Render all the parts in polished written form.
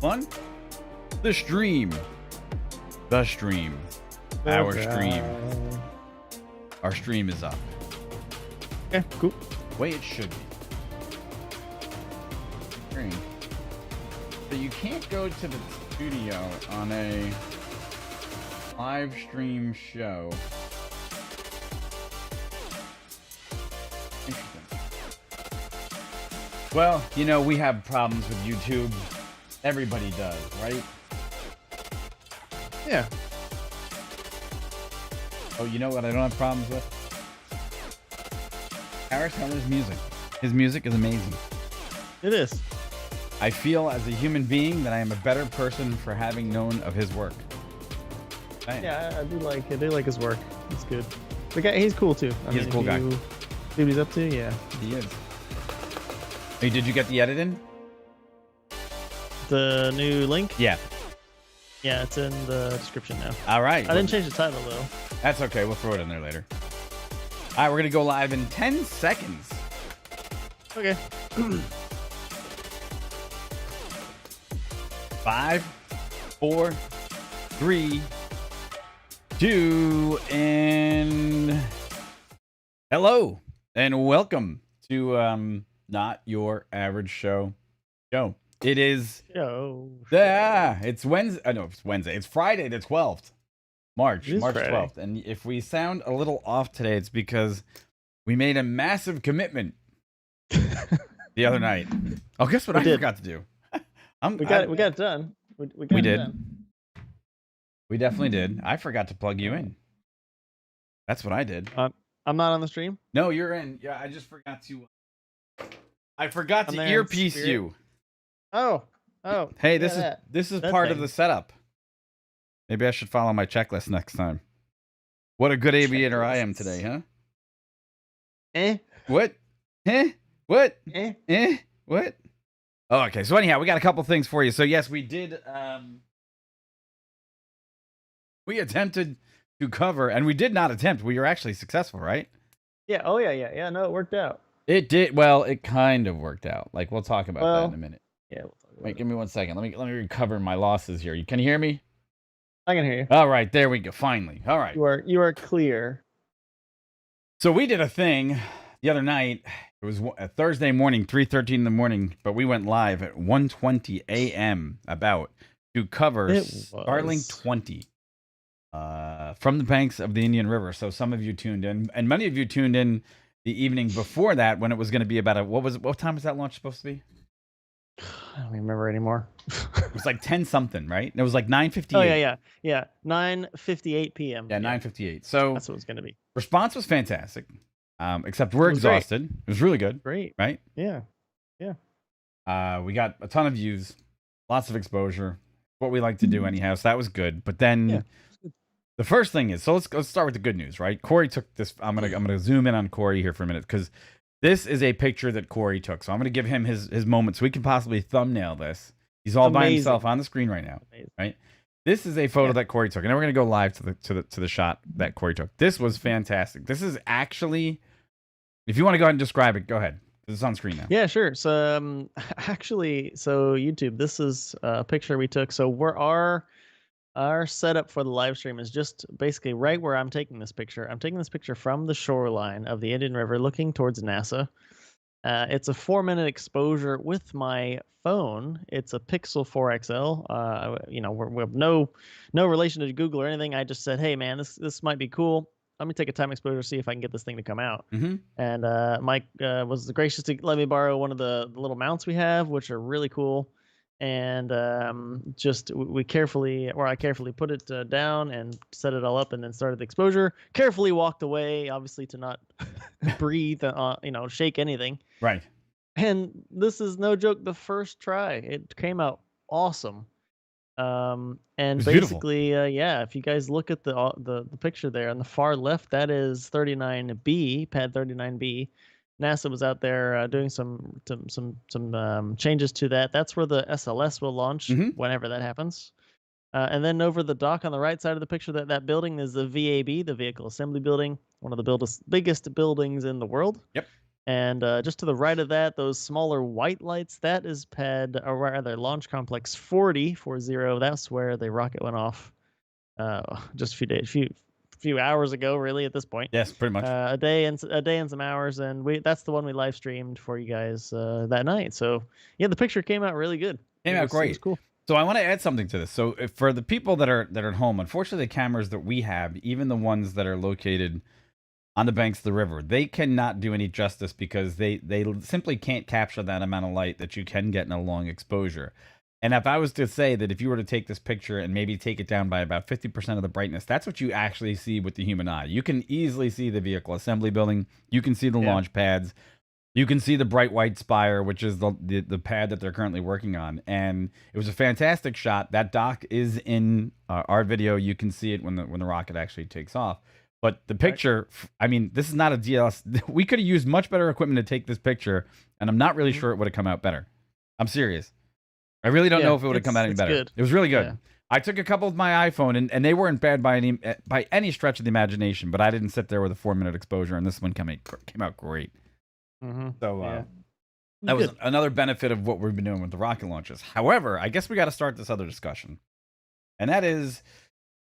Fun? The stream. The stream. Our stream. Our stream is up. Okay, cool. Way it should be. Stream. So you can't go to the studio on a live stream show. Interesting. Well, you know, we have problems with YouTube. Everybody does, right? Yeah. Oh, you know what I don't have problems with? Harris Heller's music. His music is amazing. It is. I feel as a human being that I am a better person for having known of his work. Dang. Yeah, I do like his work. It's good. The guy, he's cool too. He's a cool guy. See what he's up to? Yeah. He is. Hey, did you get the edit in? The new link? Yeah. Yeah, it's in the description now. All right. I didn't change the title though. That's okay. We'll throw it in there later. All right, we're going to go live in 10 seconds. Okay. 5, 4, 3, 2, and hello and welcome to Not Your Average Show. It is it's Wednesday. No, it's Wednesday. It's Friday the 12th. March Friday. 12th. And if we sound a little off today, it's because we made a massive commitment the other night. Oh, guess what I forgot to do? We got it done. We did. Done. We definitely did. I forgot to plug you in. That's what I did. I'm not on the stream? No, you're in. Yeah, I just forgot to. I forgot to earpiece you. Oh. Hey, this is part of the setup. Maybe I should follow my checklist next time. What a good aviator I am today, huh? What? What? What? Oh, okay. So anyhow, we got a couple things for you. So yes, we did. We attempted to cover, and we did not attempt. We were actually successful, right? Yeah. Oh yeah. No, it worked out. It did. Well, it kind of worked out. Like we'll talk about that in a minute. Yeah. We'll talk about Wait, give me 1 second. Let me recover my losses here. Can you hear me? I can hear you. All right, there we go. Finally. All right. You are clear. So we did a thing the other night. It was a Thursday morning, 3:13 in the morning, but we went live at 1:20 a.m. about to cover Starlink 20 from the banks of the Indian River. So some of you tuned in, and many of you tuned in the evening before that when it was going to be about what time was that launch supposed to be? I don't remember anymore. It was like 10 something, right? It was like 9:58. Oh yeah. 9:58 p.m. Yeah, 9:58. So that's what it's gonna be. Response was fantastic, except we're exhausted. Great. It was really good. Great, right? Yeah. We got a ton of views, lots of exposure. What we like to do anyhow. So that was good. But then the first thing is, so let's start with the good news, right? Corey took this. I'm gonna zoom in on Corey here for a minute because this is a picture that Corey took. So I'm gonna give him his moment so we can possibly thumbnail this. He's all by himself on the screen right now, right? This is a photo that Corey took, and then we're gonna go live to the shot that Corey took. This was fantastic. This is actually, if you want to go ahead and describe it, go ahead. It's on screen now. Yeah, sure. So so YouTube, this is a picture we took. So our setup for the live stream is just basically right where I'm taking this picture. I'm taking this picture from the shoreline of the Indian River, looking towards NASA. It's a 4-minute exposure with my phone. It's a Pixel 4 XL. We have no relation to Google or anything. I just said, hey man, this might be cool. Let me take a time exposure, see if I can get this thing to come out. Mm-hmm. And Mike was gracious to let me borrow one of the little mounts we have, which are really cool. And I carefully put it down and set it all up, and then started the exposure. Carefully walked away, obviously to not breathe, shake anything. Right. And this is no joke. The first try, it came out awesome. And basically, if you guys look at the picture there on the far left, that is 39B, pad 39B. NASA was out there doing some changes to that. That's where the SLS will launch whenever that happens. And then over the dock on the right side of the picture, that building is the VAB, the Vehicle Assembly Building, one of the biggest buildings in the world. Yep. And just to the right of that, those smaller white lights, that is pad, or rather Launch Complex 40, 40. That's where the rocket went off just few hours ago, really, at this point. Yes, pretty much. A day and some hours, and that's the one we live streamed for you guys that night. So yeah, the picture came out really good. Came out great. It was cool. So I want to add something to this. So for the people that are at home, unfortunately, the cameras that we have, even the ones that are located on the banks of the river, they cannot do any justice because they simply can't capture that amount of light that you can get in a long exposure. And if I was to say that if you were to take this picture and maybe take it down by about 50% of the brightness, that's what you actually see with the human eye. You can easily see the vehicle assembly building. You can see the launch pads. You can see the bright white spire, which is the pad that they're currently working on. And it was a fantastic shot. That dock is in our video. You can see it when the rocket actually takes off. But the picture, I mean, this is not a DLS. We could have used much better equipment to take this picture, and I'm not really sure it would have come out better. I'm serious. I really don't know if it would have come out any better. Good. It was really good. Yeah. I took a couple with my iPhone, and they weren't bad by any stretch of the imagination, but I didn't sit there with a 4-minute exposure, and this one came out great. So that was another benefit of what we've been doing with the rocket launches. However, I guess we got to start this other discussion, and that is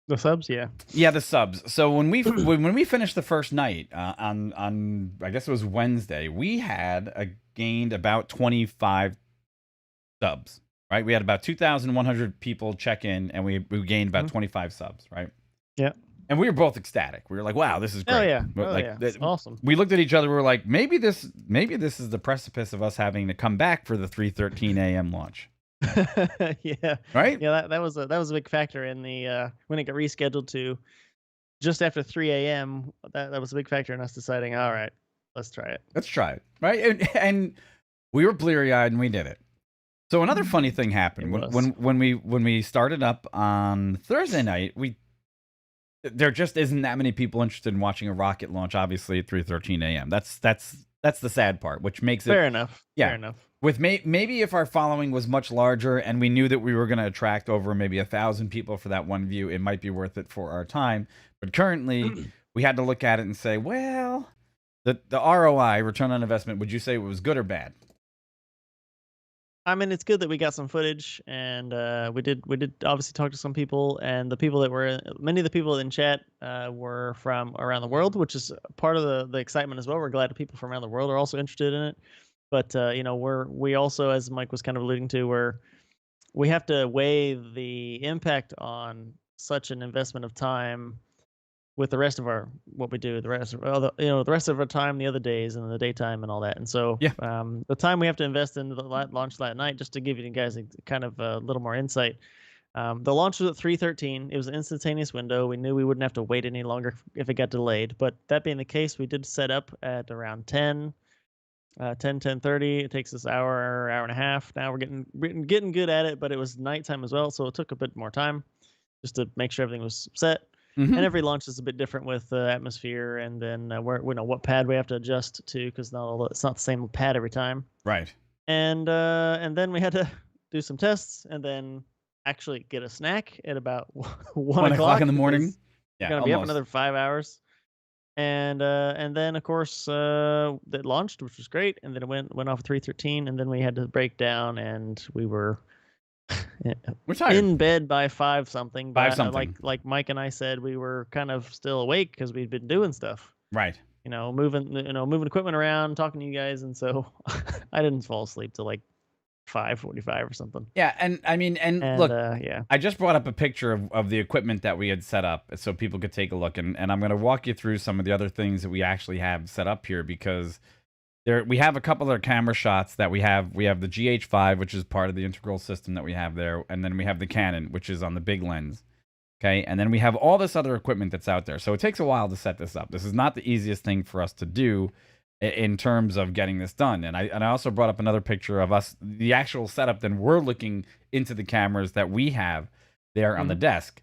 the subs. Yeah, the subs. So when we finished the first night on I guess it was Wednesday, we had gained about 25 subs. Right, we had about 2,100 people check in, and we gained about 25 subs. Right. Yeah. And we were both ecstatic. We were like, "Wow, this is great!" Oh yeah, that's awesome. We looked at each other. We were like, "Maybe this is the precipice of us having to come back for the 3:13 a.m. launch." Yeah. Right. Yeah, that was a big factor in the when it got rescheduled to just after 3 a.m. That was a big factor in us deciding, all right, let's try it. Let's try it. Right. And we were bleary eyed, and we did it. So another funny thing happened when we started up on Thursday night. There just isn't that many people interested in watching a rocket launch, obviously at 3:13 a.m. That's the sad part, which makes it fair enough. Yeah, fair enough. With maybe if our following was much larger and we knew that we were going to attract over maybe 1,000 people for that one view, it might be worth it for our time. But currently, we had to look at it and say, well, the ROI, return on investment, would you say it was good or bad? I mean, it's good that we got some footage, and we did obviously talk to some people, and many of the people in chat were from around the world, which is part of the excitement as well. We're glad that people from around the world are also interested in it. But we also, as Mike was kind of alluding to, we have to weigh the impact on such an investment of time with the rest of what we do, the rest of our time, the other days and the daytime and all that. And so the time we have to invest in the launch that night, just to give you guys a kind of a little more insight. The launch was at 3:13. It was an instantaneous window. We knew we wouldn't have to wait any longer if it got delayed. But that being the case, we did set up at around 10:30. It takes us hour and a half. Now we're getting good at it, but it was nighttime as well, so it took a bit more time just to make sure everything was set. And every launch is a bit different with atmosphere, and then what pad we have to adjust to, because it's not the same pad every time. Right. And then we had to do some tests, and then actually get a snack at about 1 o'clock in the morning. Yeah, gonna be up another 5 hours. And then of course it launched, which was great, and then it went off at 3:13, and then we had to break down, and we were in bed by 5 something. Like Mike and I said, we were kind of still awake because we'd been doing stuff. Right. Moving equipment around, talking to you guys, and so I didn't fall asleep till like 5:45 or something. Yeah, and I mean, look, I just brought up a picture of the equipment that we had set up so people could take a look, and I'm going to walk you through some of the other things that we actually have set up here, because we have a couple of camera shots that we have. We have the GH5, which is part of the integral system that we have there, and then we have the Canon, which is on the big lens. Okay, and then we have all this other equipment that's out there. So it takes a while to set this up. This is not the easiest thing for us to do in terms of getting this done. And I also brought up another picture of us, the actual setup. Then we're looking into the cameras that we have there on the desk.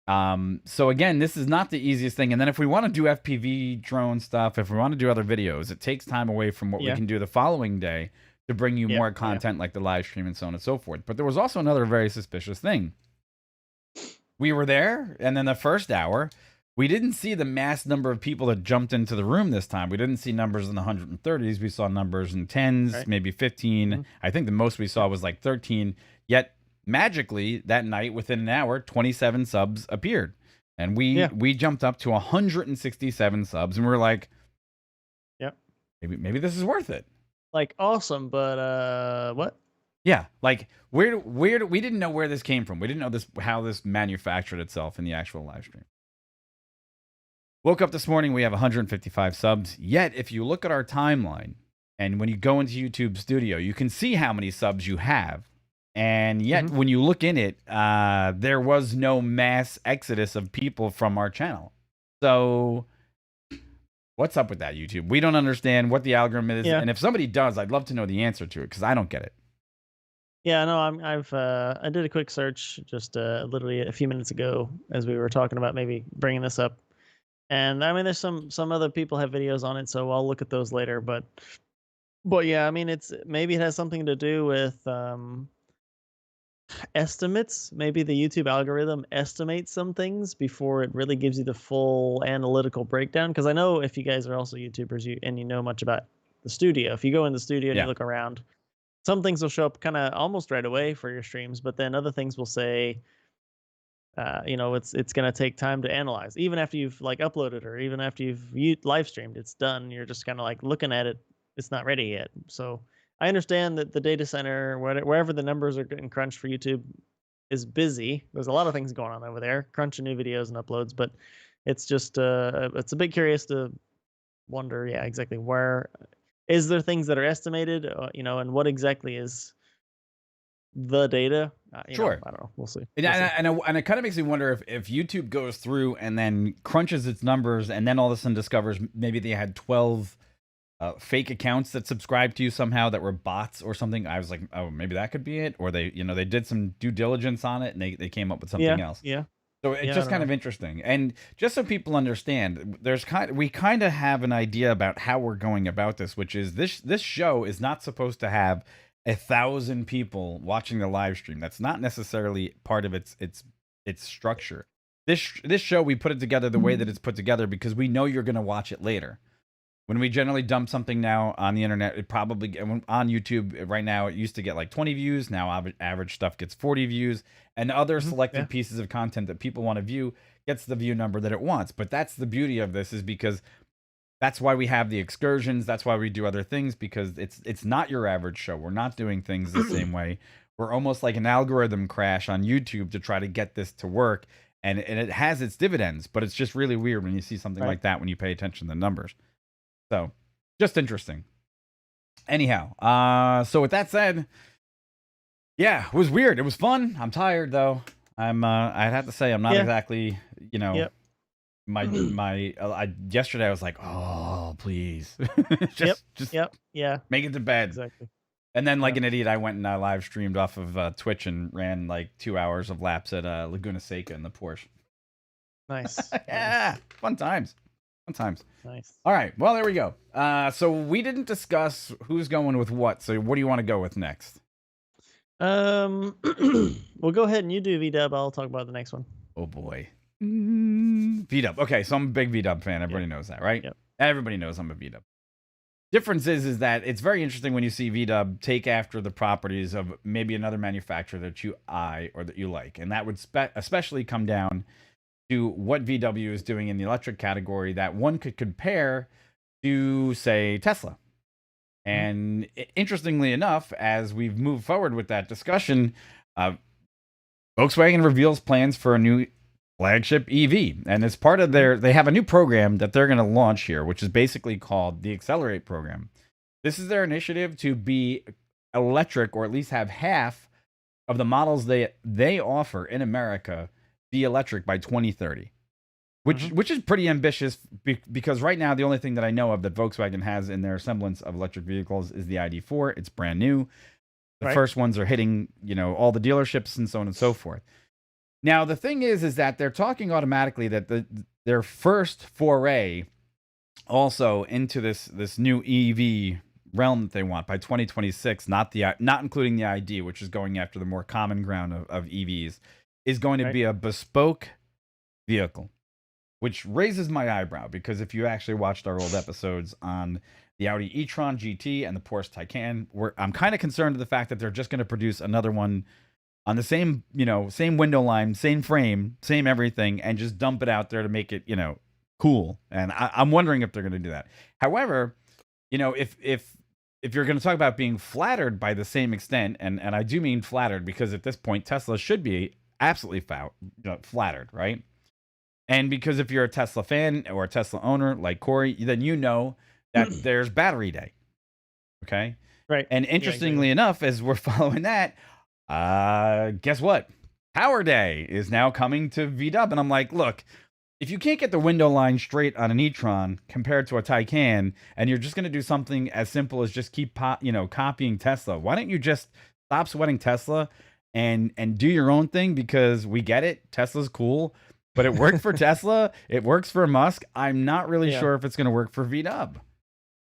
So again, this is not the easiest thing. And then if we want to do FPV drone stuff, if we want to do other videos, it takes time away from what we can do the following day to bring you more content like the live stream and so on and so forth. But there was also another very suspicious thing. We were there, and then the first hour, we didn't see the mass number of people that jumped into the room this time. We didn't see numbers in the 130s. We saw numbers in 10s, Right. maybe 15. Mhm. I think the most we saw was like 13. Yet magically that night, within an hour, 27 subs appeared, and we jumped up to 167 subs, and we're like, Yep. maybe this is worth it. Like, awesome, but what? Yeah, like where we didn't know where this came from. We didn't know how this manufactured itself in the actual live stream. Woke up this morning, we have 155 subs. Yet, if you look at our timeline, and when you go into YouTube Studio, you can see how many subs you have. And yet, when you look in it, there was no mass exodus of people from our channel. So, what's up with that, YouTube? We don't understand what the algorithm is. Yeah. And if somebody does, I'd love to know the answer to it, because I don't get it. Yeah, no, I did a quick search just literally a few minutes ago as we were talking about maybe bringing this up. And I mean, there's some other people have videos on it, so I'll look at those later. But yeah, I mean, maybe it has something to do with estimates. Maybe the YouTube algorithm estimates some things before it really gives you the full analytical breakdown. Because I know if you guys are also YouTubers, and you know much about the studio, if you go in the studio and you look around, some things will show up kind of almost right away for your streams, but then other things will say, it's going to take time to analyze, even after you've like uploaded or even after you've live streamed. It's done. You're just kind of like looking at it. It's not ready yet. So I understand that the data center, wherever the numbers are getting crunched for YouTube, is busy. There's a lot of things going on over there, crunching new videos and uploads. But it's just it's a bit curious to wonder, exactly where is there things that are estimated, and what exactly is the data? Sure. I don't know. We'll see. And it kind of makes me wonder if YouTube goes through and then crunches its numbers and then all of a sudden discovers maybe they had 12 fake accounts that subscribed to you somehow that were bots or something. I was like, oh, maybe that could be it. Or they did some due diligence on it and they came up with something else. Yeah. So it's just kind of interesting. And just so people understand, we kind of have an idea about how we're going about this, which is this show is not supposed to have 1,000 people watching the live stream. That's not necessarily part of its structure. This show, we put it together the way that it's put together because we know you're going to watch it later. When we generally dump something now on the internet, it probably on YouTube right now, it used to get like 20 views. Now average stuff gets 40 views, and other selected pieces of content that people want to view gets the view number that it wants. But that's the beauty of this, is because that's why we have the excursions. That's why we do other things, because it's not your average show. We're not doing things the same way. We're almost like an algorithm crash on YouTube to try to get this to work. And it has its dividends, but it's just really weird when you see something like that when you pay attention to the numbers. So just interesting. Anyhow, so with that said, yeah, it was weird. It was fun. I'm tired though. I'd have to say I'm not exactly, yesterday I was like, oh, please. just make it to bed. Exactly. And then like an idiot, I went and I live streamed off of Twitch and ran like 2 hours of laps at Laguna Seca in the Porsche. Nice. Yeah. Fun times. Nice. All right. Well, there we go. So we didn't discuss who's going with what. So what do you want to go with next? Well, go ahead and you do VDub. I'll talk about the next one. Oh boy. VDub. Okay, so I'm a big VDub fan. Everybody knows that, right? Yep. Everybody knows I'm a VDub. Difference is that it's very interesting when you see VDub take after the properties of maybe another manufacturer that you or that you like, and that would especially come down to what VW is doing in the electric category that one could compare to, say, Tesla. And interestingly enough, as we've moved forward with that discussion, Volkswagen reveals plans for a new flagship EV. And as part of they have a new program that they're going to launch here, which is basically called the Accelerate program. This is their initiative to be electric, or at least have half of the models they offer in America be electric by 2030, which is pretty ambitious, because right now the only thing that I know of that Volkswagen has in their semblance of electric vehicles is the ID4. It's brand new. The first ones are hitting, all the dealerships and so on and so forth. Now the thing is that they're talking automatically that their first foray also into this new EV realm that they want by 2026, not including the ID, which is going after the more common ground of EVs, is going to be a bespoke vehicle. which raises my eyebrow because if you actually watched our old episodes on the Audi e-tron GT and the Porsche Taycan, I'm kind of concerned with the fact that they're just going to produce another one on the same, same window line, same frame, same everything, and just dump it out there to make it, cool. And I'm wondering if they're going to do that. However, if you're going to talk about being flattered by the same extent, and I do mean flattered because at this point Tesla should be absolutely flattered, right? And because if you're a Tesla fan or a Tesla owner like Corey, then you know that there's battery day. Okay. Right. And interestingly enough, as we're following that, guess what? Power Day is now coming to VW. And I'm like, look, if you can't get the window line straight on an e-tron compared to a Taycan, and you're just going to do something as simple as just keep copying Tesla, why don't you just stop sweating Tesla and do your own thing? Because we get it, Tesla's cool, but it worked for Tesla, it works for Musk. I'm not really sure if it's going to work for VW.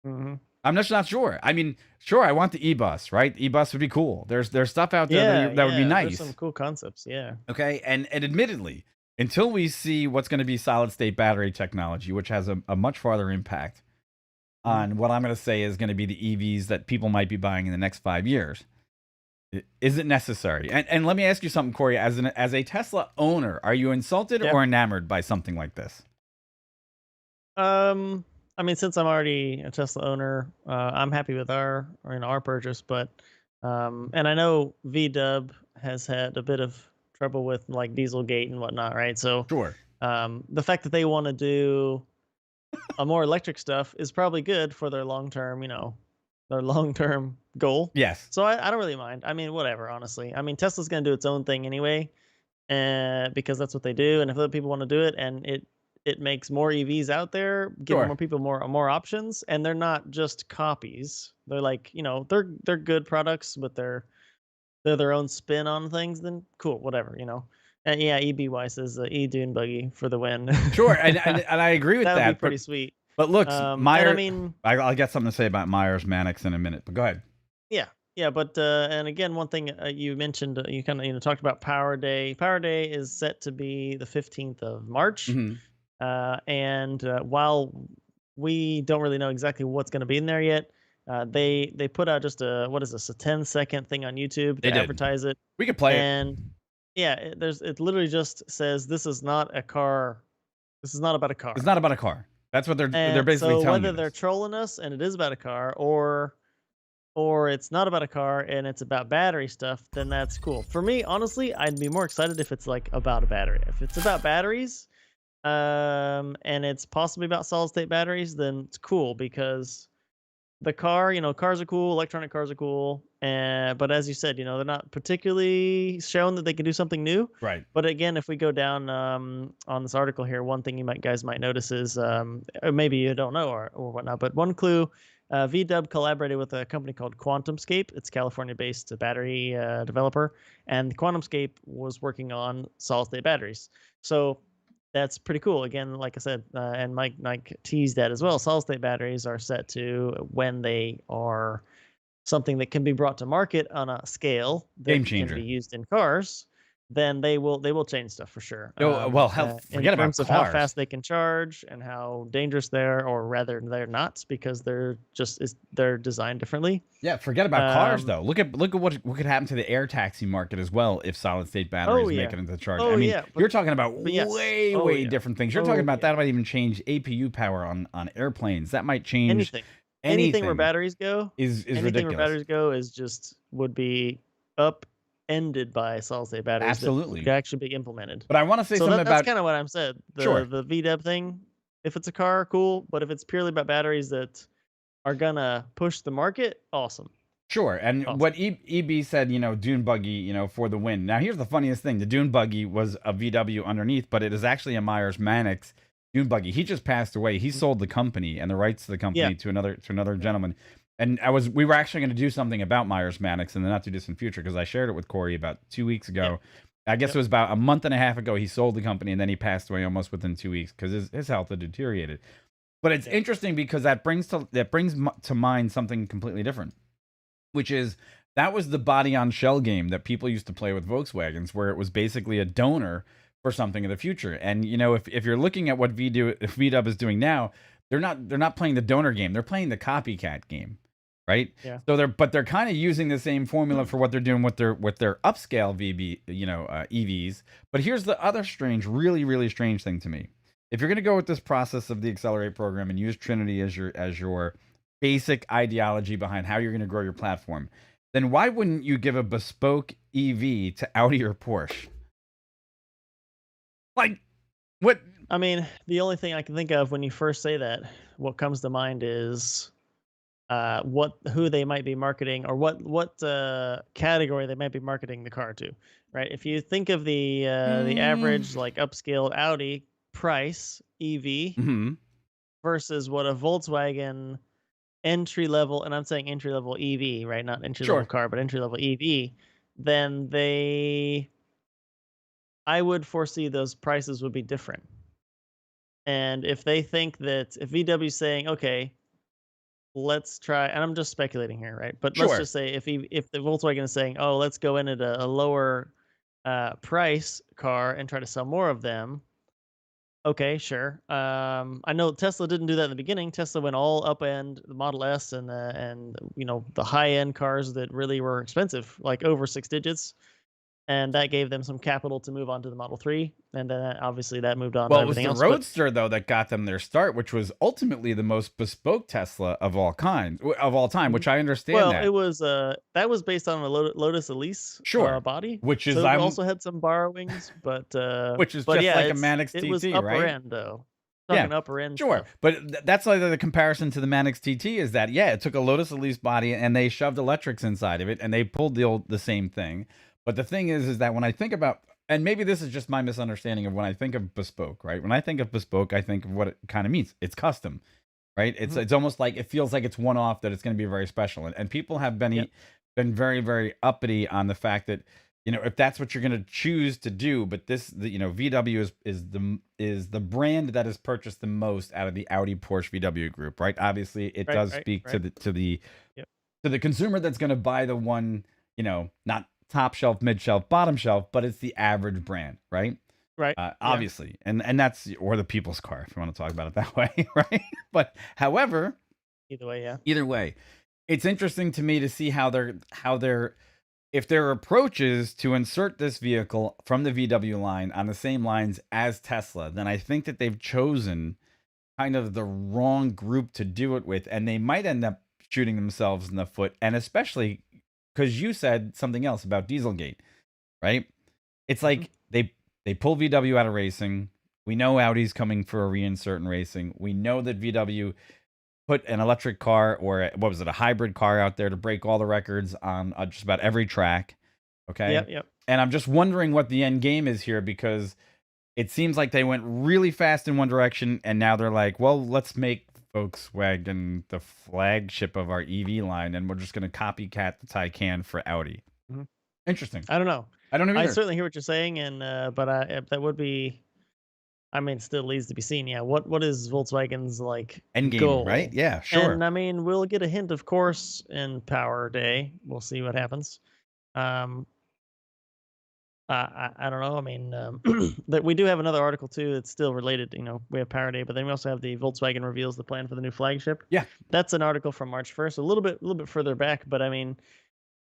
Mm-hmm. I'm just not sure. I mean, sure, I want the e-bus, right? The e-bus would be cool. There's stuff out there that would be nice. There's some cool concepts, Okay, and admittedly, until we see what's going to be solid-state battery technology, which has a much farther impact on what I'm going to say is going to be the EVs that people might be buying in the next 5 years, is it necessary? And let me ask you something, Corey. As a Tesla owner, are you insulted or enamored by something like this? I mean, since I'm already a Tesla owner, I'm happy with our purchase. But and I know VW has had a bit of trouble with like Dieselgate and whatnot, right? So sure, the fact that they want to do a more electric stuff is probably good for their long-term, their long-term goal. Yes. So I don't really mind. I mean, whatever, honestly. I mean, Tesla's going to do its own thing anyway, because that's what they do. And if other people want to do it, and it makes more EVs out there, giving more people more options, and they're not just copies. They're like, they're good products, but they're their own spin on things. Then cool, whatever, And yeah, EBY says e-dune buggy for the win. Sure, and I agree with that. That would be pretty sweet. But look, Meyer, I mean, I'll get something to say about Myers Mannix in a minute, but go ahead. Yeah, but and again, one thing you mentioned, you kind of talked about Power Day. Power Day is set to be the 15th of March, and while we don't really know exactly what's going to be in there yet, they put out just a 10-second thing on YouTube to advertise it. We could play it, and it literally just says this is not a car. This is not about a car. It's not about a car. That's what they're basically telling you. So whether they're trolling us and it is about a car, or it's not about a car and it's about battery stuff, then that's cool. For me, honestly, I'd be more excited if it's like about a battery. If it's about batteries, and it's possibly about solid state batteries, then it's cool because the car, cars are cool, electronic cars are cool. But as you said, they're not particularly shown that they can do something new. Right. But again, if we go down on this article here, one thing you guys might notice is, or maybe you don't know or whatnot, but one clue, VW collaborated with a company called QuantumScape. It's a California-based battery developer, and QuantumScape was working on solid-state batteries. So that's pretty cool. Again, like I said, and Mike teased that as well. Solid-state batteries are set to, when they are something that can be brought to market on a scale that game changer can be used in cars, then they will change stuff for sure. Well, forget about cars. Of how fast they can charge and how dangerous they're, or rather they're not, because they're designed differently. Yeah, forget about cars though. Look at what could happen to the air taxi market as well if solid state batteries make it into charge. I mean, you're talking about way different things. You're talking about that might even change APU power on airplanes. That might change anything where batteries go is anything ridiculous. Where batteries go would be upended by solid state batteries. Absolutely, that could actually be implemented. But I want to say something about that's kind of what I'm said. The VW thing. If it's a car, cool. But if it's purely about batteries that are gonna push the market, awesome. Sure. And what EB said, dune buggy, for the win. Now here's the funniest thing: the dune buggy was a VW underneath, but it is actually a Myers Mannix dune buggy. He just passed away. He sold the company and the rights to the company to another gentleman. And we were actually going to do something about Myers Mannix in the not too distant future, because I shared it with Corey about 2 weeks ago. I guess it was about a month and a half ago. He sold the company and then he passed away almost within 2 weeks because his health had deteriorated. But it's interesting because that brings to mind something completely different, which is that was the body on shell game that people used to play with Volkswagens, where it was basically a donor for something in the future. And you know, if you're looking at what VW is doing now, they're not playing the donor game. They're playing the copycat game, right? Yeah. So they're kind of using the same formula for what they're doing with their upscale EVs. But here's the other really strange thing to me. If you're going to go with this process of the Accelerate program and use Trinity as your basic ideology behind how you're going to grow your platform, then why wouldn't you give a bespoke EV to Audi or Porsche? Like, what? I mean, the only thing I can think of when you first say that, what comes to mind is who they might be marketing, or what category they might be marketing the car to, right? If you think of the average like upscaled Audi price EV versus what a Volkswagen entry level, and I'm saying entry level EV, right? Not entry level car, but entry level EV, then I would foresee those prices would be different. And if they think that, if VW's saying, okay, let's try, and I'm just speculating here, right? But let's just say if the Volkswagen is saying, oh, let's go in at a lower price car and try to sell more of them. Okay, sure. I know Tesla didn't do that in the beginning. Tesla went all up end, the Model S and the high end cars that really were expensive, like over 6 digits. And that gave them some capital to move on to the Model 3. And then obviously that moved on to everything else. Well, it was the Roadster, though, that got them their start, which was ultimately the most bespoke Tesla of all time, which I understand. Well, it was that was based on a Lotus Elise body. Which is, so it also had some borrowings, but which is just like a Mannix TT, it was upper end, though. Upper end stuff. But that's like the comparison to the Mannix TT is that, it took a Lotus Elise body and they shoved electrics inside of it and they pulled the same thing. But the thing is that when I think about, and maybe this is just my misunderstanding of when I think of bespoke, right? When I think of bespoke, I think of what it kind of means. It's custom, right? It's almost like, it feels like it's one off, that it's going to be very special. And people have been very, very uppity on the fact that, if that's what you're going to choose to do, but VW is the brand that is purchased the most out of the Audi Porsche VW group, right? Obviously, it does speak to the consumer that's going to buy the one, not top shelf, mid shelf, bottom shelf, but it's the average brand, right? Right. Obviously. And that's, or the people's car, if you want to talk about it that way, right? But however, either way, it's interesting to me to see how if their approach is to insert this vehicle from the VW line on the same lines as Tesla, then I think that they've chosen kind of the wrong group to do it with, and they might end up shooting themselves in the foot, and especially because you said something else about Dieselgate, right? It's like they pull VW out of racing. We know Audi's coming for a reinsert in racing. We know that VW put an electric car, or a hybrid car out there to break all the records on just about every track. Okay. Yep. And I'm just wondering what the end game is here, because it seems like they went really fast in one direction, and now they're like, well, let's make Volkswagen the flagship of our EV line, and we're just going to copycat the Taycan for Audi. Interesting. I don't know. I don't know either. I certainly hear what you're saying, and but that would be, I mean, still needs to be seen. Yeah, what is Volkswagen's end game, goal? Right? Yeah, sure. And I mean, we'll get a hint, of course, in Power Day. We'll see what happens. I don't know. I mean, that we do have another article too that's still related. We have Power Day, but then we also have the Volkswagen reveals the plan for the new flagship. Yeah, that's an article from March 1st, a little bit further back. But I mean,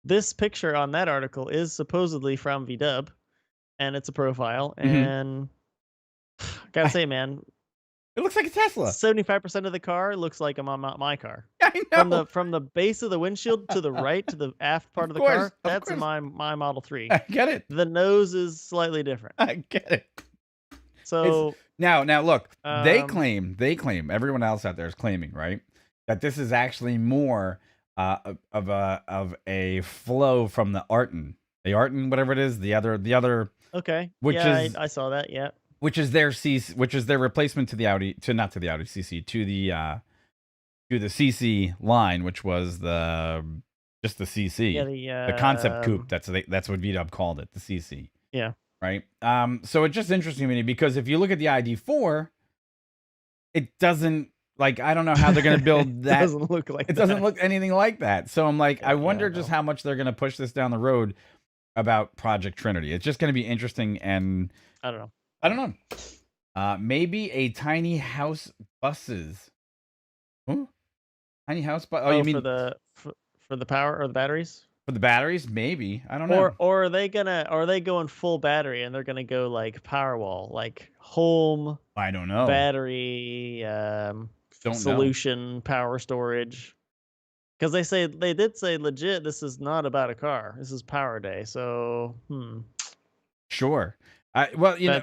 this picture on that article is supposedly from VW, and it's a profile. And gotta say, man, it looks like a Tesla. 75% of the car looks like my car. I know. From the base of the windshield to the right, to the aft part of the car, that's my Model 3. I get it. The nose is slightly different. I get it. So now look, they claim, everyone else out there is claiming, right, that this is actually more of a flow from the Arton, whatever it is, the other. Okay. Which is, I saw that. Yeah. Which is their replacement to the Audi, not to the Audi CC, to the CC line, which was just the CC, the concept coupe. That's what VW called it, the CC. Yeah. Right. So it's just interesting to me, because if you look at the ID4, it doesn't, I don't know how they're going to build that. It doesn't look anything like that. So I'm like, I wonder just how much they're going to push this down the road about Project Trinity. It's just going to be interesting, and I don't know. I don't know. Maybe a tiny house buses. Huh? Tiny house bus? Oh, you mean for the power or the batteries? for the batteries? Maybe. I don't know. Or are they going full battery and they're gonna go like Powerwall, like home I don't know. battery Don't know. solution power storage? Because they did say legit, this is not about a car. This is Power Day. So Sure. Well, you know,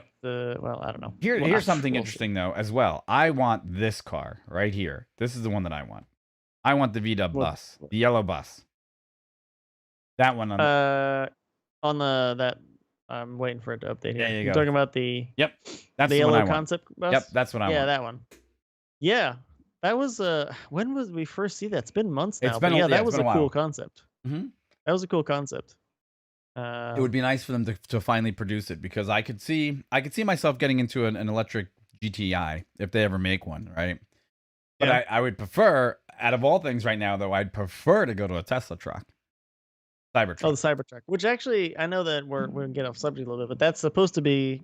well, I don't know. here's something We'll interesting though as well. I want this car right here. This is the one that I want. I want the VW bus, the yellow bus. That one. On that I'm waiting for it to update here. There you You're go. talking about the that's the the one yellow I want. concept bus? Yep, that's what I want. Yeah, that one. Yeah. That was when was we first see that? It's been months now. It's been that it's was been a a cool while. concept. Mm-hmm. That was a cool concept. It would be nice for them to finally produce it because I could see myself getting into an electric GTI if they ever make one, right? But Yeah. I would prefer, out of all things right now, though, I'd prefer to go to a Tesla truck. Cybertruck. Oh, the Cybertruck, which actually I know that we're gonna get off subject a little bit, but that's supposed to be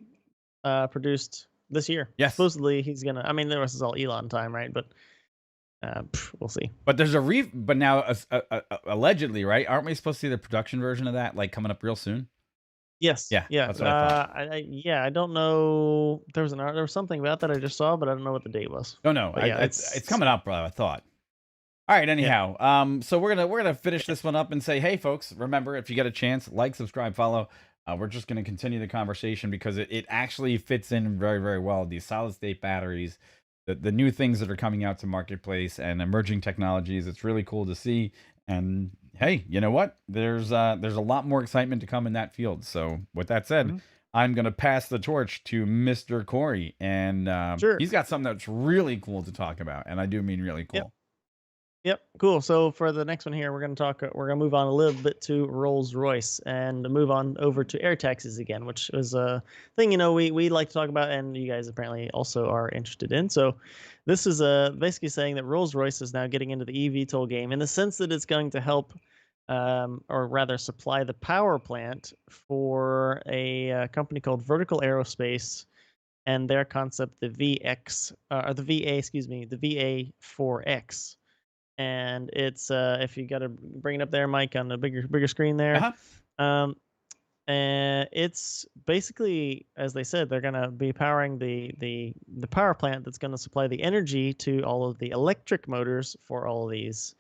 produced this year. Yes. Supposedly he's gonna. I mean, the rest is all Elon time, right? But we'll see. But there's but now allegedly, right? Aren't we supposed to see the production version of that like coming up real soon? Yes. Yeah. Yeah. That's what I thought. I don't know. There was something about that I just saw, but I don't know what the date was. No. Yeah, it's coming up, I thought. All right. Anyhow, so we're gonna finish this one up and say, hey, folks, remember if you get a chance, like, subscribe, follow. We're just gonna continue the conversation because it actually fits in very, very well. These solid state batteries, the new things that are coming out to marketplace and emerging technologies. It's really cool to see. And hey, you know what? There's a lot more excitement to come in that field. So with that said, I'm gonna pass the torch to Mr. Corey, and Sure. he's got something that's really cool to talk about, and I do mean really cool. Yep, cool. So for the next one here, we're going to move on a little bit to Rolls-Royce and move on over to air taxis again, which is a thing, we like to talk about and you guys apparently also are interested in. So this is basically saying that Rolls-Royce is now getting into the eVTOL game in the sense that it's going to help or rather supply the power plant for a company called Vertical Aerospace and their concept, the VX, or the VA, excuse me, the VA4X. And it's if you got to bring it up there, Mike, on the bigger screen there. And it's basically, as they said, they're going to be powering the power plant that's going to supply the energy to all of the electric motors for all of these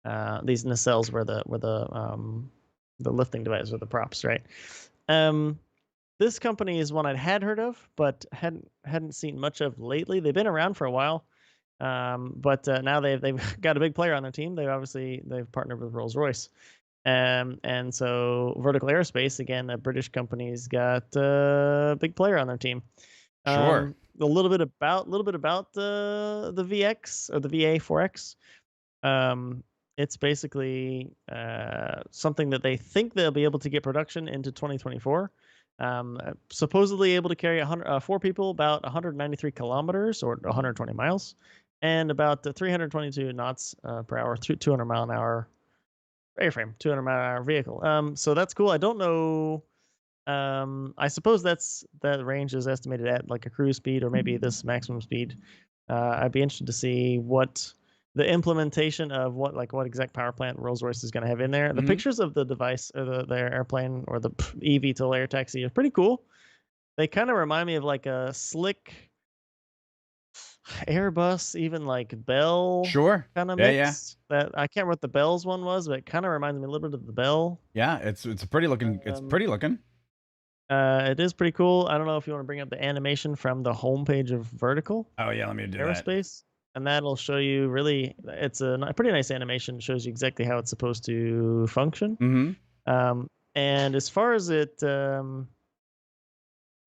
nacelles where the lifting device or the props, right? This company is one I had heard of, but hadn't seen much of lately. They've been around for a while. But now they've got a big player on their team. They've partnered with Rolls-Royce, and so Vertical Aerospace, again, a British company's got a big player on their team. Sure. A little bit about the VX or the VA4X. It's basically something that they think they'll be able to get production into 2024. Supposedly able to carry 4 people about 193 kilometers or 120 miles. And about 322 knots per hour, 200 mile an hour airframe, 200 mile an hour vehicle. So that's cool. I don't know. I suppose that range is estimated at like a cruise speed or maybe this maximum speed. I'd be interested to see what the implementation of what exact power plant Rolls-Royce is going to have in there. The pictures of the device or their airplane or the eVTOL air taxi are pretty cool. They kind of remind me of like a slick Airbus, even like Bell, kind of mix. That I can't remember what the Bell's one was, but it kind of reminds me a little bit of the Bell. Yeah, it's a pretty looking. It's pretty looking. It is pretty cool. I don't know if you want to bring up the animation from the homepage of Vertical. Oh yeah, let me do Aerospace, and that'll show you. Really, it's a pretty nice animation. It shows you exactly how it's supposed to function. And as far as it, I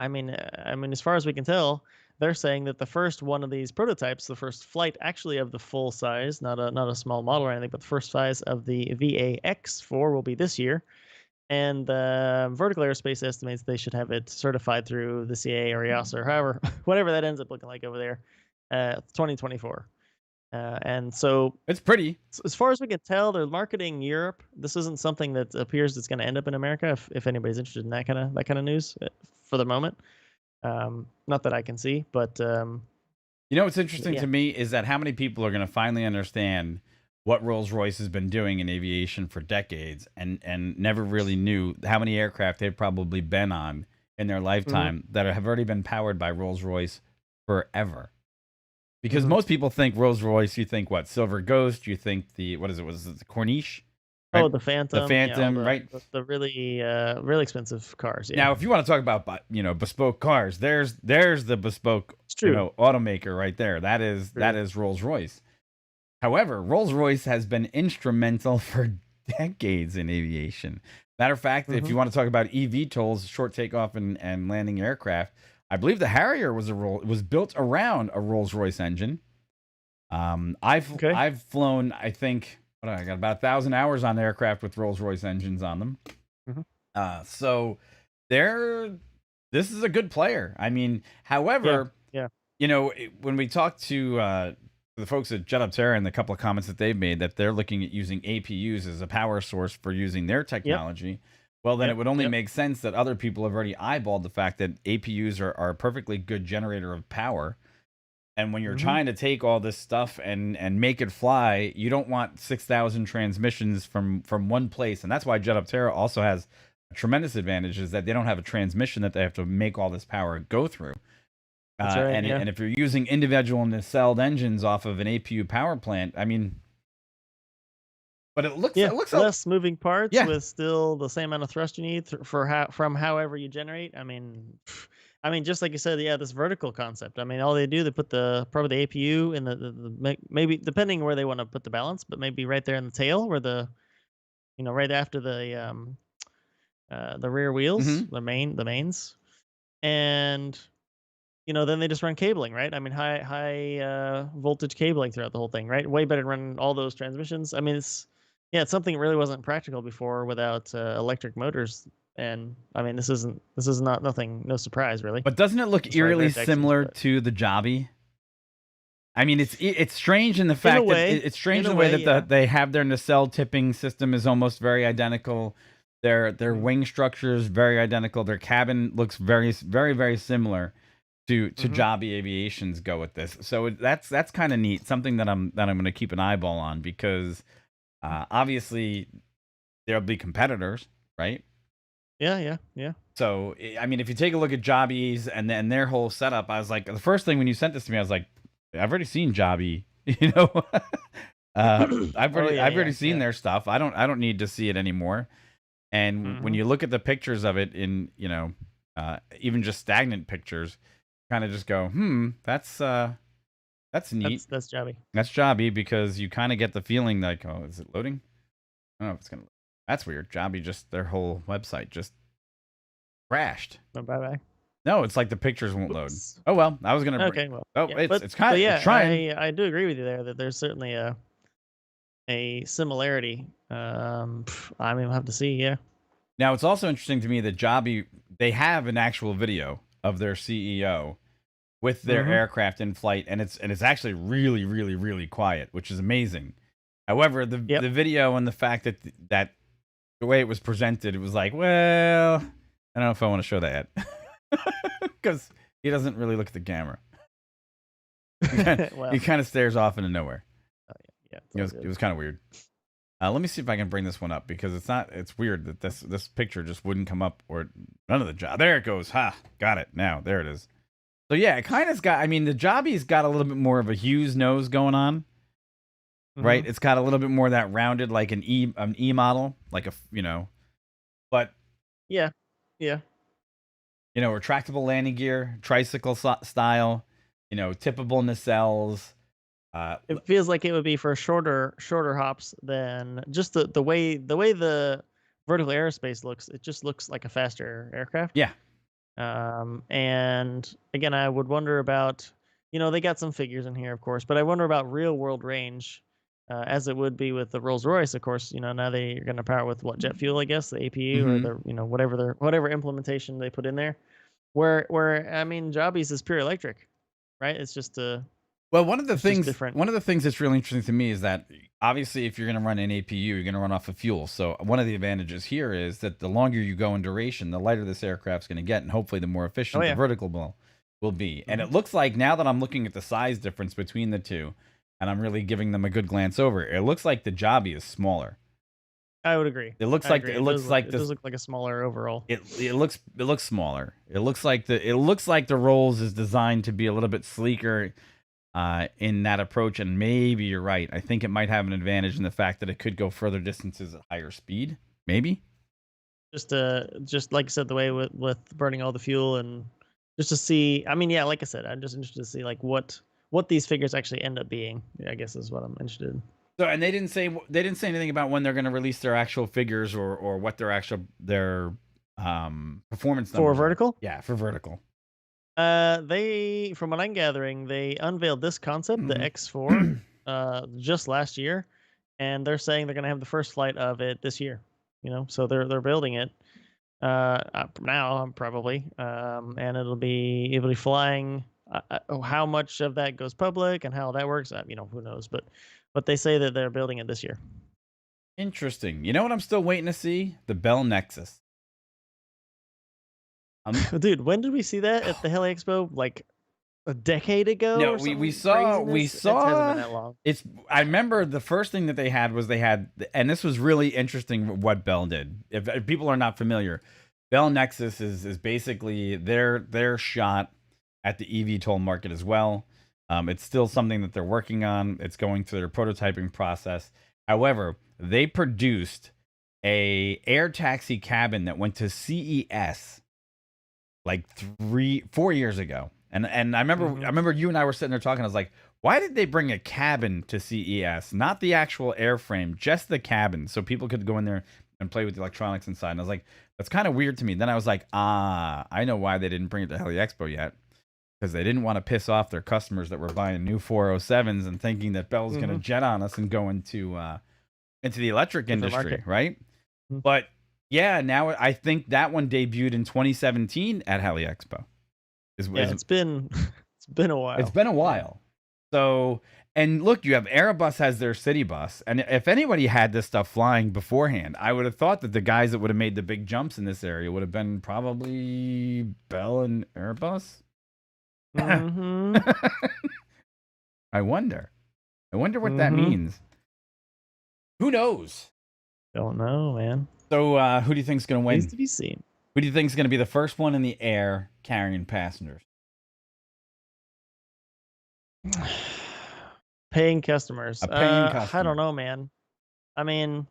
mean, as far as we can tell, they're saying that the first one of these prototypes, the first flight actually of the full size, not a small model or anything, but the first size of the VAX4 will be this year. And Vertical Aerospace estimates they should have it certified through the CAA or EASA or whatever that ends up looking like over there, 2024. And so it's pretty. As far as we can tell, they're marketing Europe. This isn't something that appears that's going to end up in America. If anybody's interested in that kind of news for the moment. Not that I can see, but You know what's interesting yeah. to me is that how many people are going to finally understand what Rolls-Royce has been doing in aviation for decades and never really knew how many aircraft they've probably been on in their Hmm. lifetime that have already been powered by Rolls-Royce forever. Because Hmm. most people think Rolls-Royce, you think what? Silver Ghost, you think the what is it? Was it the Corniche? Oh, Right? the The Phantom, yeah, all Phantom, right? the really really expensive cars, yeah. Now, if you want to talk about bespoke cars, there's the bespoke It's true. automaker right there. That True. is Rolls Royce. However, Rolls Royce has been instrumental for decades in aviation. Matter of fact, if Hmm. you want to talk about eVTOLs, short takeoff and landing aircraft, I believe the Harrier was built around a Rolls Royce engine. Okay. I've flown, I think, I got about 1,000 hours on aircraft with Rolls Royce engines on them. Hmm. So they're this is a good player. I mean, Yeah. however, Yeah. when we talk to the folks at Jet Up Terra and the couple of comments that they've made that they're looking at using APUs as a power source for using their Yep. technology, well, then it Yep. would only Yep. make sense that other people have already eyeballed the fact that APUs are a perfectly good generator of power. And when you're Hmm. trying to take all this stuff and make it fly, you don't want 6,000 transmissions from one place. And that's why Jet Up Terra also has a tremendous advantage is that they don't have a transmission that they have to make all this power go through. That's right. Yeah. And if you're using individual nacelled engines off of an APU power plant, I mean, but Yeah. it looks a Less moving parts yeah. with still the same amount of thrust you need for from however you generate. I mean, just like you said, yeah, this vertical concept. I mean, all they do, they put probably the APU in maybe depending where they want to put the balance, but maybe right there in the tail where right after the rear wheels, Hmm. the mains, and then they just run cabling, right? I mean, high voltage cabling throughout the whole thing, right? Way better than run all those transmissions. I mean, it's something that really wasn't practical before without electric motors. And I mean, this is not nothing, no surprise really, But doesn't it look as far as eerily air Texas, similar but to the Jobby? I mean, it's strange in the in a fact that way, it's strange in the way that yeah. they have their nacelle tipping system is almost very identical. Their Hmm. wing structure is very identical. Their cabin looks very similar to Hmm. Jobby Aviation's go with this. So that's kind of neat. Something that I'm going to keep an eyeball on because obviously there'll be competitors, right? Yeah, yeah, yeah. So I mean, if you take a look at Jobbies and then their whole setup, I was like, the first thing when you sent this to me, I was like, I've already seen Jobby, you know. Oh yeah, I've yeah, already seen yeah. their stuff. I don't need to see it anymore. And when Hmm. you look at the pictures of it in even just stagnant pictures, kind of just go, that's neat. That's jobby. That's Jobby because you kind of get the feeling like, oh, is it loading? I don't know if it's gonna. That's weird. Jobby just their whole website just crashed. Oh, bye bye. No, it's like the pictures won't load. Whoops. Oh well, I was gonna bring. Okay, well, Oh, yeah, it's kind but of it's yeah, trying. I do agree with you there that there's certainly a similarity. I mean, we'll have to see. Yeah. Now it's also interesting to me that Jobby they have an actual video of their CEO with their Hmm. aircraft in flight, and it's actually really quiet, which is amazing. However, Yep. the video and the fact that the way it was presented, it was like, well, I don't know if I want to show that because he doesn't really look at the camera. He Well, kind of stares off into nowhere. yeah, it's all It good. was kind of weird. Let me see if I can bring this one up because it's not. It's weird that this picture just wouldn't come up or none of the job. There it goes. Ha, got it now. There it is. So yeah, it kind of's got. I mean, the Jobby's got a little bit more of a Hughes nose going on, Hmm. right? It's got a little bit more of that rounded, like an E model, like but Yeah. Yeah. retractable landing gear, tricycle style, tippable nacelles. It feels like it would be for shorter hops than just the way the vertical aerospace looks. It just looks like a faster aircraft. Yeah. And again, I would wonder about, they got some figures in here, of course, but I wonder about real world range, as it would be with the Rolls-Royce. Of course, now they're going to power with what, jet fuel, I guess, the APU or Mm-hmm. the, whatever implementation they put in there. Where I mean, Jobbies is pure electric, right? It's just Well, It's just different. one of the things that's really interesting to me is that obviously if you're going to run an APU, you're going to run off of fuel. So one of the advantages here is that the longer you go in duration, the lighter this aircraft's going to get, and hopefully the more efficient the vertical will be. And it looks like now that I'm looking at the size difference between the two, and I'm really giving them a good glance over, it looks like the Joby is smaller. I would agree. It looks like it looks like it does look like a smaller overall. It looks smaller. It looks like the Rolls is designed to be a little bit sleeker in that approach, and maybe you're right. I think it might have an advantage in the fact that it could go further distances at higher speed. Maybe. Just like I said, the way with burning all the fuel, and just to see. I mean, yeah, like I said, I'm just interested to see like what these figures actually end up being. I guess is what I'm interested in. So, and they didn't say anything about when they're going to release their actual figures or what their performance numbers for vertical. Yeah, for vertical. They, from what I'm gathering, they unveiled this concept, the X4, just last year, and they're saying they're going to have the first flight of it this year. You know, so they're building it now probably, and it'll be flying. How much of that goes public and how that works, you know, who knows? But they say that they're building it this year. Interesting. You know what I'm still waiting to see? The Bell Nexus. Dude, when did we see that at the Heli Expo? Like a decade ago? No, we saw. It hasn't been that long. I remember the first thing that they had, and this was really interesting what Bell did. If people are not familiar, Bell Nexus is basically their shot at the eVTOL market as well. It's still something that they're working on. It's going through their prototyping process. However, they produced a air taxi cabin that went to CES like 4 years ago. And I remember you and I were sitting there talking. I was like, why did they bring a cabin to CES? Not the actual airframe, just the cabin, so people could go in there and play with the electronics inside. And I was like, that's kind of weird to me. Then I was like, I know why they didn't bring it to Heli Expo yet. Because they didn't want to piss off their customers that were buying new 407s and thinking that Bell's going to jet on us and go into the electric industry, right? But yeah, now I think that one debuted in 2017 at Heli Expo. It's been a while. It's been a while. So, and look, you have Airbus has their city bus, and if anybody had this stuff flying beforehand, I would have thought that the guys that would have made the big jumps in this area would have been probably Bell and Airbus. I wonder what that means. Who knows? Don't know, man. So who do you think is going to win? Needs to be seen. Who do you think is going to be the first one in the air carrying passengers? Paying customers. Customer. I don't know, man. I mean,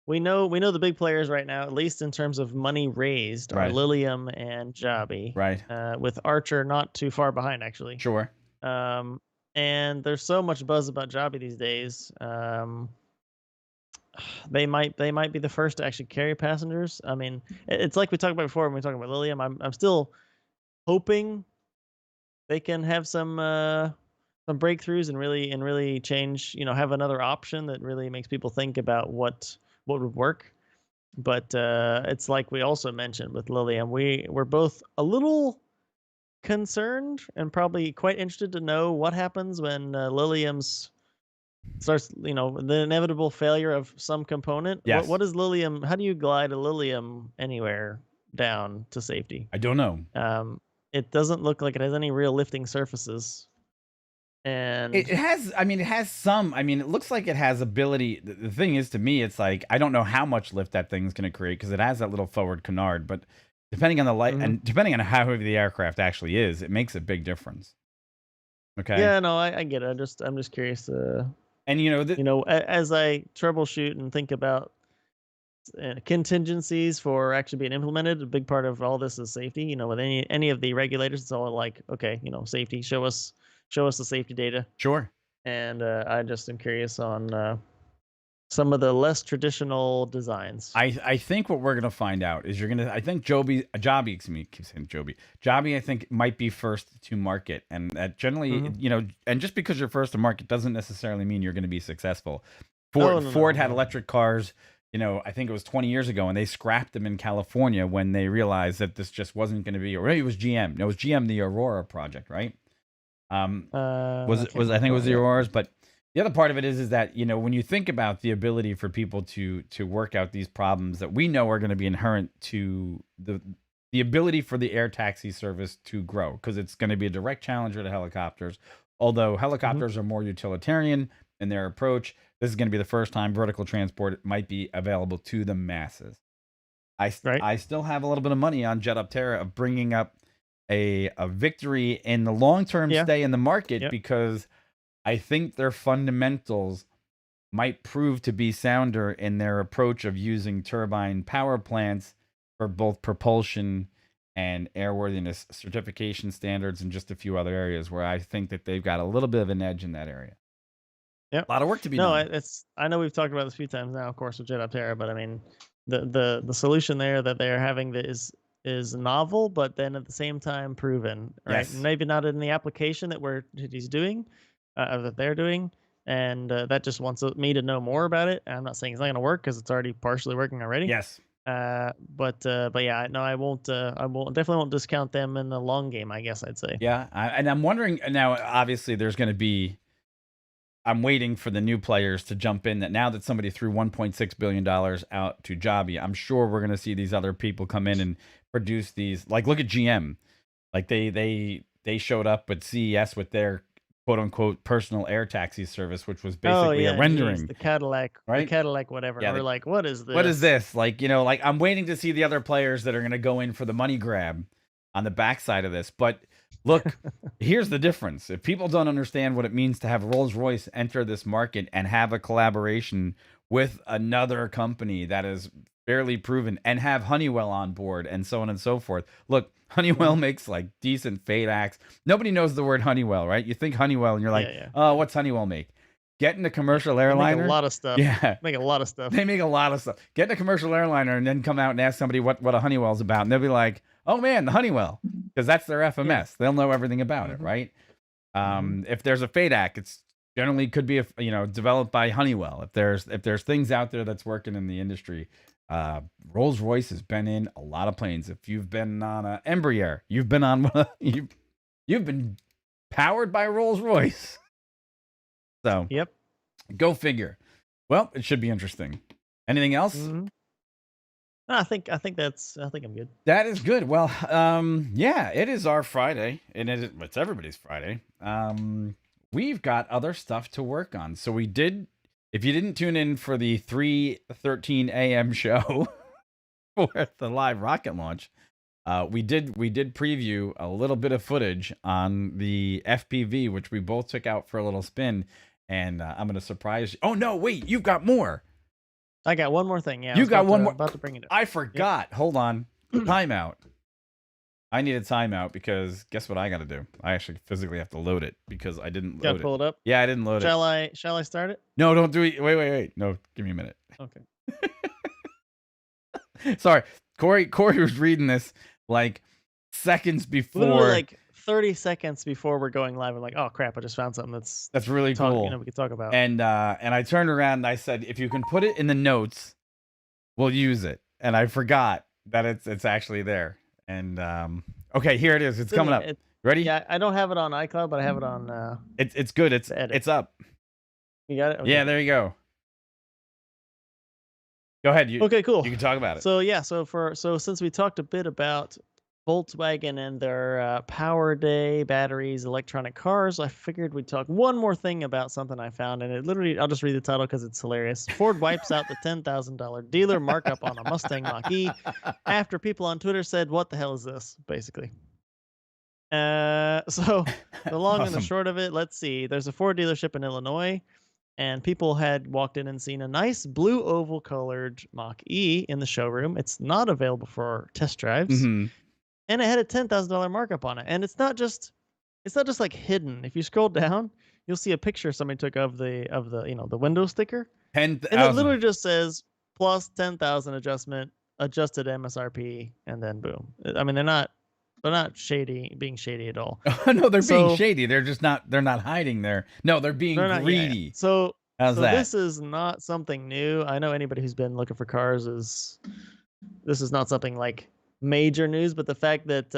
we know the big players right now, at least in terms of money raised, are Lilium and Joby. Right. With Archer not too far behind, actually. Sure. And there's so much buzz about Joby these days. They might be the first to actually carry passengers. I mean, it's like we talked about before when we talk about Lilium. I'm still hoping they can have some breakthroughs and really change. You know, have another option that really makes people think about what would work. But it's like we also mentioned with Lilium, we're both a little concerned and probably quite interested to know what happens when Lilium's starts, you know, the inevitable failure of some component. Yes. What is Lilium? How do you glide a Lilium anywhere down to safety? I don't know. It doesn't look like it has any real lifting surfaces. And it has some. I mean, it looks like it has ability. The thing is, to me, it's like I don't know how much lift that thing's going to create because it has that little forward canard. But depending on the light and depending on how heavy the aircraft actually is, it makes a big difference. Okay. Yeah, no, I get it. I'm just curious. And you know, as I troubleshoot and think about contingencies for actually being implemented, a big part of all this is safety. You know, with any of the regulators, it's all like, okay, you know, safety. Show us the safety data. Sure. And I just am curious on some of the less traditional designs. I think what we're gonna find out is I think Joby, keep saying Joby, I think might be first to market, and that generally, you know, and just because you're first to market doesn't necessarily mean you're going to be successful. Ford had electric cars, you know, I think it was 20 years ago, and they scrapped them in California when they realized that this just wasn't going to be, or maybe it was GM. No, it was GM, the Aurora project, right? Was I it can't was I think it recall. was yours, but the other part of it is that when you think about the ability for people to work out these problems that we know are going to be inherent to the ability for the air taxi service to grow, because it's going to be a direct challenger to helicopters. Although helicopters are more utilitarian in their approach, this is going to be the first time vertical transport might be available to the masses. Right. I still have a little bit of money on Jet Up Terra of bringing up a victory in the long term Yeah. stay in the market, Yep. because I think their fundamentals might prove to be sounder in their approach of using turbine power plants for both propulsion and airworthiness certification standards, and just a few other areas where I think that they've got a little bit of an edge in that area. Yep. A lot of work to be No, done. I know we've talked about this a few times now, of course, with Jet Terra, but I mean, the solution there that they're having that is novel, but then at the same time proven, right? Yes. Maybe not in the application that he's doing, that they're doing, and that just wants me to know more about it. I'm not saying it's not going to work because it's already partially working already. Yes. But yeah, no, I won't definitely won't discount them in the long game, I guess I'd say. Yeah. And I'm wondering now, obviously, there's going to be. I'm waiting for the new players to jump in. That now that somebody threw $1.6 billion out to Joby, I'm sure we're going to see these other people come in and produce these. Like, look at GM. Like they showed up at CES with their quote unquote personal air taxi service, which was basically a rendering. The Cadillac, right? The Cadillac, whatever. Yeah, And we're like, what is this? What is this? Like, like I'm waiting to see the other players that are going to go in for the money grab on the backside of this. But look, here's the difference. If people don't understand what it means to have Rolls-Royce enter this market and have a collaboration with another company that is fairly proven, and have Honeywell on board and so on and so forth. Look, Honeywell makes like decent FADACs. Nobody knows the word Honeywell, right? You think Honeywell and you're like, oh, what's Honeywell make? Get in a commercial airliner. They make a lot of stuff. Yeah. Make a lot of stuff. They make a lot of stuff. Get in a commercial airliner and then come out and ask somebody what a Honeywell's about. And they'll be like, oh man, the Honeywell. Because that's their FMS. Yeah. They'll know everything about it, right? If there's a FADAC, it's generally could be developed by Honeywell. If there's things out there that's working in the industry, Rolls-Royce has been in a lot of planes. If you've been on an Embraer, you've been on you've been powered by Rolls-Royce. So yep, go figure. Well, it should be interesting. Anything else? No, I think I'm good. That is good. Well, yeah, it is our Friday, and it's everybody's Friday. We've got other stuff to work on. So we did. If you didn't tune in for the 3:13 a.m. show for the live rocket launch, we did preview a little bit of footage on the FPV, which we both took out for a little spin. And I'm going to surprise you. Oh, no, wait, you've got more. I got one more thing. Yeah, you got one more. About to bring it up. I forgot. Yep. Hold on. Timeout. I need a timeout because guess what I got to do? I actually physically have to load it because I didn't load it. Pull it up? Yeah, I didn't load it. Shall I start it? No, don't do it. Wait. No, give me a minute. Okay. Sorry. Corey was reading this like seconds before. Literally like 30 seconds before we're going live. I'm like, oh crap, I just found something that's really cool. we can talk about. And I turned around and I said, if you can put it in the notes, we'll use it. And I forgot that it's actually there. And okay, here it is. It's coming up. Ready? Yeah, I don't have it on iCloud, but I have it on it's good. It's up. You got it? Okay. Yeah, there you go. Go ahead. Okay, cool. You can talk about it. So yeah, so since we talked a bit about Volkswagen and their Power Day batteries, electronic cars, I figured we'd talk one more thing about something I found, and it literally, I'll just read the title because it's hilarious. Ford wipes out the $10,000 dealer markup on a Mustang Mach-E after people on Twitter said, "What the hell is this?" Basically. So the long and the short of it, let's see. There's a Ford dealership in Illinois, and people had walked in and seen a nice blue oval colored Mach-E in the showroom. It's not available for test drives. And it had a $10,000 markup on it. And it's not just like hidden. If you scroll down, you'll see a picture somebody took of the the window sticker. 10,000. And it literally just says plus 10,000 adjusted MSRP, and then boom. I mean, they're not being shady at all. No, they're being shady. They're just not. They're not hiding there. No, they're being greedy. Yeah. So how's that? This is not something new. I know anybody who's been looking for cars this is not something like major news, but the fact that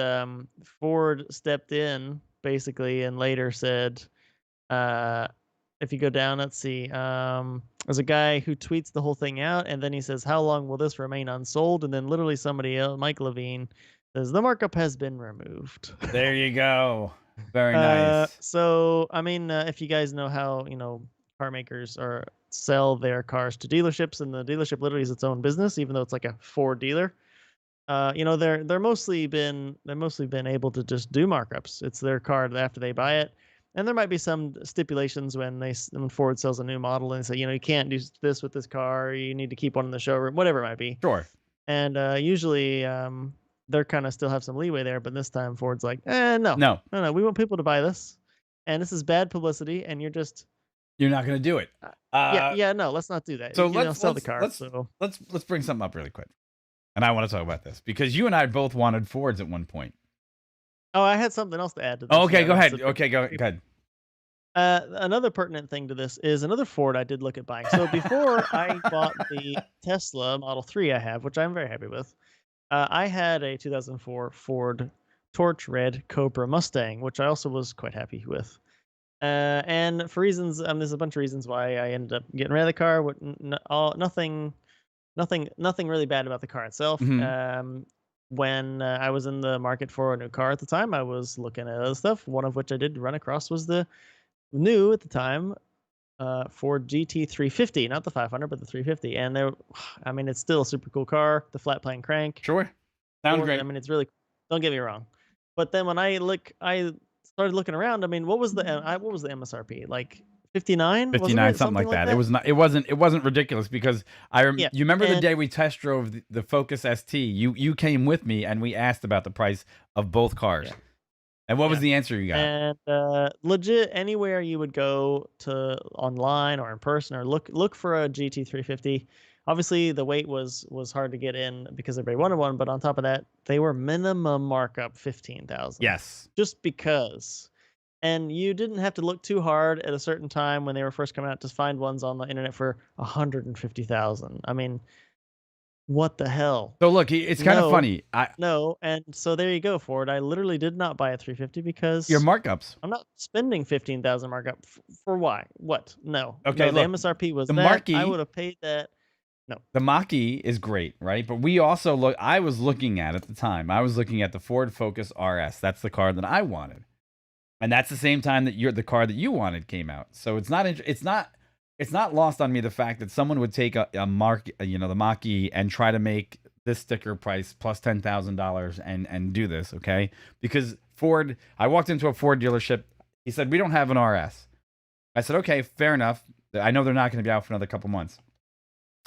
Ford stepped in basically, and later said, if you go down, let's see, there's a guy who tweets the whole thing out, and then he says, "How long will this remain unsold?" And then literally somebody else, Mike Levine, says, "The markup has been removed." There you go. Very nice. So I mean, if you guys know how car makers or sell their cars to dealerships, and the dealership literally is its own business, even though it's like a Ford dealer. They're mostly been able to just do markups. It's their car after they buy it, and there might be some stipulations when Ford sells a new model and they say, you can't do this with this car. You need to keep one in the showroom, whatever it might be. Sure. And usually they're kind of still have some leeway there, but this time Ford's like, no. We want people to buy this, and this is bad publicity, and you're not going to do it. No, let's not do that. So let's sell the car. Let's bring something up really quick. And I want to talk about this because you and I both wanted Fords at one point. Oh, I had something else to add to this. Oh, okay, go ahead. Okay, go ahead. Another pertinent thing to this is another Ford I did look at buying. So before I bought the Tesla Model 3 I have, which I'm very happy with, I had a 2004 Ford Torch Red Cobra Mustang, which I also was quite happy with. And for reasons, there's a bunch of reasons why I ended up getting rid of the car. Nothing really bad about the car itself. Mm-hmm. When I was in the market for a new car at the time, I was looking at other stuff. One of which I did run across was the new, at the time, Ford GT350, not the 500, but the 350. And it's still a super cool car. The flat plane crank. Sure. Sounds great. It's really, don't get me wrong. But then when I started looking around, what was the MSRP? Like 59, something like that. It wasn't ridiculous because you remember the day we test drove the Focus ST. You came with me and we asked about the price of both cars. Yeah. And what was the answer you got? And legit, anywhere you would go to online or in person or look for a GT350. Obviously, the weight was hard to get in because everybody wanted one, but on top of that, they were minimum markup 15,000. Yes, just because. And you didn't have to look too hard at a certain time when they were first coming out to find ones on the internet for 150,000. What the hell? So look, it's kind of funny. And so there you go, Ford. I literally did not buy a 350 because your markups. I'm not spending 15,000 markup for why? What? No. Okay, no, the MSRP was the that. Mach-E, I would have paid that. No. The Mach-E is great, right? But we also I was looking at the time. I was looking at the Ford Focus RS. That's the car that I wanted. And that's the same time that the car that you wanted came out. So it's not lost on me the fact that someone would take the Mach-E and try to make this sticker price plus $10,000 and do this, okay? Because Ford, I walked into a Ford dealership. He said, "We don't have an RS." I said, "Okay, fair enough. I know they're not going to be out for another couple months."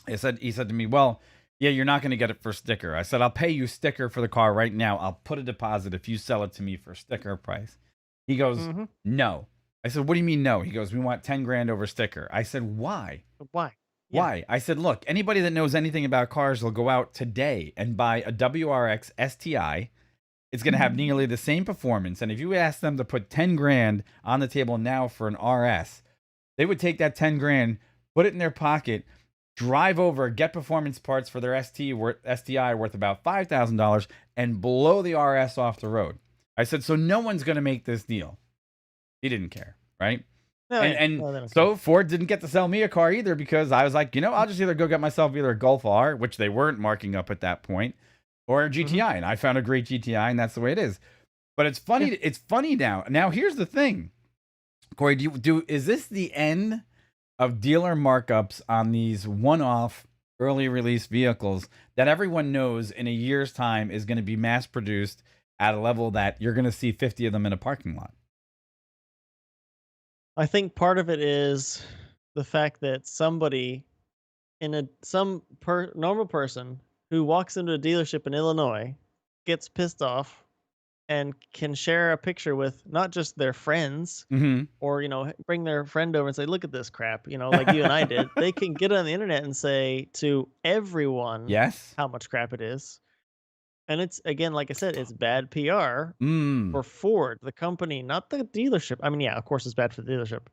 He said to me, "Well, yeah, you're not going to get it for sticker." I said, "I'll pay you sticker for the car right now. I'll put a deposit if you sell it to me for sticker price." He goes, "No." I said, "What do you mean no?" He goes, "We want 10 grand over sticker." I said, "Why?" Why? Yeah. Why? I said, "Look, anybody that knows anything about cars will go out today and buy a WRX STI. It's going to have nearly the same performance. And if you ask them to put 10 grand on the table now for an RS, they would take that 10 grand, put it in their pocket, drive over, get performance parts for their STI worth about $5,000 and blow the RS off the road." I said, "So no one's going to make this deal." He didn't care, right? So Ford didn't get to sell me a car either because I was like, I'll just either go get myself either a Golf R, which they weren't marking up at that point, or a GTI. And I found a great GTI, and that's the way it is. But it's funny. Yeah. It's funny now. Now, here's the thing. Corey, is this the end of dealer markups on these one-off early release vehicles that everyone knows in a year's time is going to be mass produced at a level that you're going to see 50 of them in a parking lot? I think part of it is the fact that somebody normal person who walks into a dealership in Illinois gets pissed off and can share a picture with not just their friends or, bring their friend over and say, "Look at this crap," like you and I did. They can get on the internet and say to everyone how much crap it is. And it's, again, like I said, it's bad PR for Ford, the company, not the dealership. Of course it's bad for the dealership,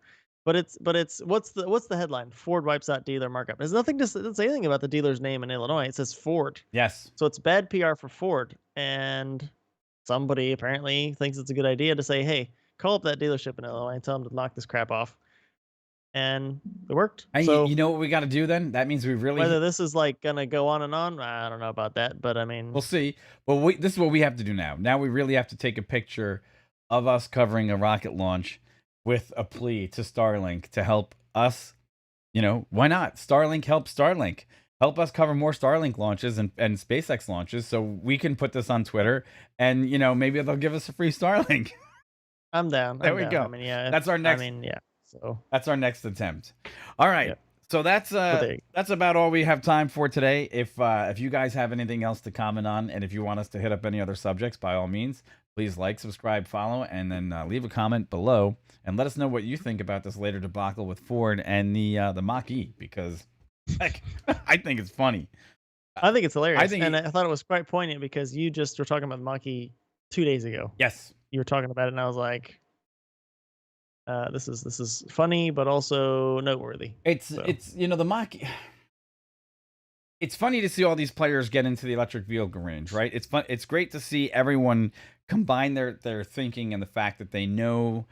but it's what's the headline? Ford wipes out dealer markup. There's nothing to say anything about the dealer's name in Illinois. It says Ford. Yes. So it's bad PR for Ford, and somebody apparently thinks it's a good idea to say, "Hey, call up that dealership in Illinois and tell them to knock this crap off. And it worked. And so you know what we got to do then? That means we really whether this is like gonna go on and on, I don't know about that, but I mean, we'll see. But this is what we have to do now. Now we really have to take a picture of us covering a rocket launch with a plea to Starlink to help us. You know, why not? Starlink helps Starlink. Help us cover more Starlink launches and SpaceX launches so we can put this on Twitter and, you know, maybe they'll give us a free Starlink. I'm down. There we go. I mean, yeah. That's our next. I mean, yeah. So that's our next attempt. All right. Yep. So that's about all we have time for today. If you guys have anything else to comment on, and if you want us to hit up any other subjects, by all means, please like, subscribe, follow, and then leave a comment below and let us know what you think about this later debacle with Ford and the Mach-E, because heck, I think it's funny. I think it's hilarious. I thought it was quite poignant because you just were talking about the Mach-E 2 days ago. Yes. You were talking about it, and I was like, this is funny, but also noteworthy. It's you know, the Mach-E. It's funny to see all these players get into the electric vehicle range, right? It's fun. It's great to see everyone combine their thinking and the fact that they know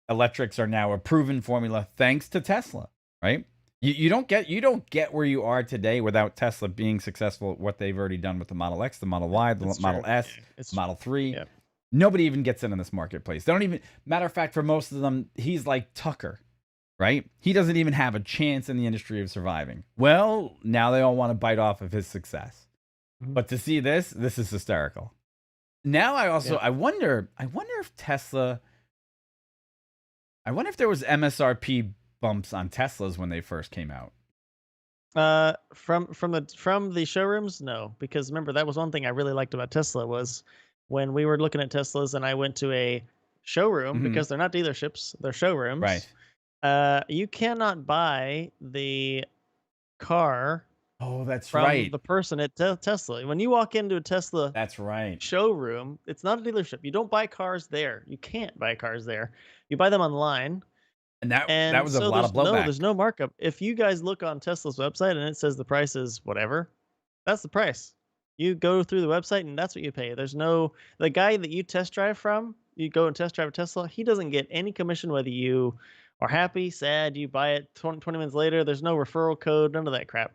electrics are now a proven formula thanks to Tesla, right? You don't get where you are today without Tesla being successful at what they've already done with the Model X, the Model Y, the Model S, Model 3. Yeah. Nobody even gets in this marketplace. They don't even, matter of fact, for most of them, he's like Tucker, right? He doesn't even have a chance in the industry of surviving. Well, now they all want to bite off of his success. Mm-hmm. But to see this is hysterical. Now I wonder if Tesla, I wonder if there was MSRP bumps on Teslas when they first came out. From the showrooms, no, because remember that was one thing I really liked about Tesla was when we were looking at Teslas and I went to a showroom, because they're not dealerships, they're showrooms. Right. You cannot buy the car. Oh, that's from right. the person at Tesla. When you walk into a Tesla, that's right, showroom, it's not a dealership. You don't buy cars there. You can't buy cars there. You buy them online. And that was a lot of blowback. No, there's no markup. If you guys look on Tesla's website and it says the price is whatever, that's the price. You go through the website and that's what you pay. There's no, the guy that you test drive from, you go and test drive a Tesla, he doesn't get any commission whether you are happy, sad, you buy it 20 minutes later. There's no referral code, none of that crap.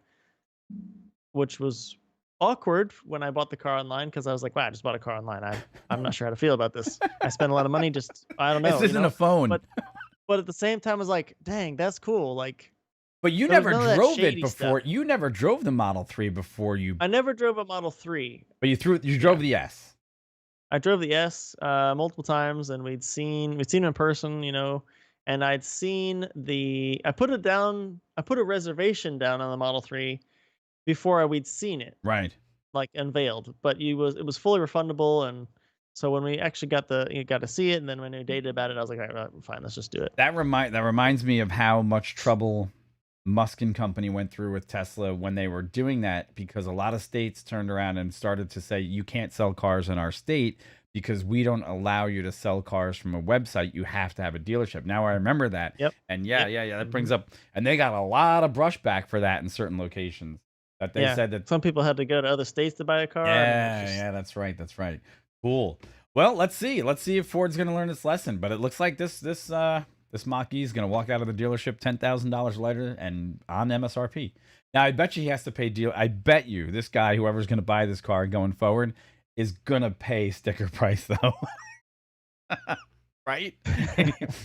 Which was awkward when I bought the car online because I was like, wow, I just bought a car online. I'm not sure how to feel about this. I spent a lot of money, I don't know. This isn't a phone. But at the same time, I was like, dang, that's cool. Like, but you never drove it before. You never drove the Model 3 before you. I never drove a Model 3. But you drove the S. I drove the S multiple times, and we'd seen it in person, you know, and I'd seen I put a reservation down on the Model 3 before we'd seen it. Right. Like unveiled, but it was fully refundable, and so when we actually got to see it, and then when we dated about it, I was like, all right, fine, let's just do it. That reminds me of how much trouble Musk and company went through with Tesla when they were doing that, because a lot of states turned around and started to say, you can't sell cars in our state because we don't allow you to sell cars from a website. You have to have a dealership. Now I remember that. Yep. And that brings up, and they got a lot of brushback for that in certain locations. That they said that some people had to go to other states to buy a car. Yeah, that's right. Cool. Well, let's see if Ford's going to learn this lesson. But it looks like this Mach-E is going to walk out of the dealership $10,000 later and on MSRP. Now, I bet you he has to pay I bet you this guy, whoever's going to buy this car going forward, is going to pay sticker price though. Right?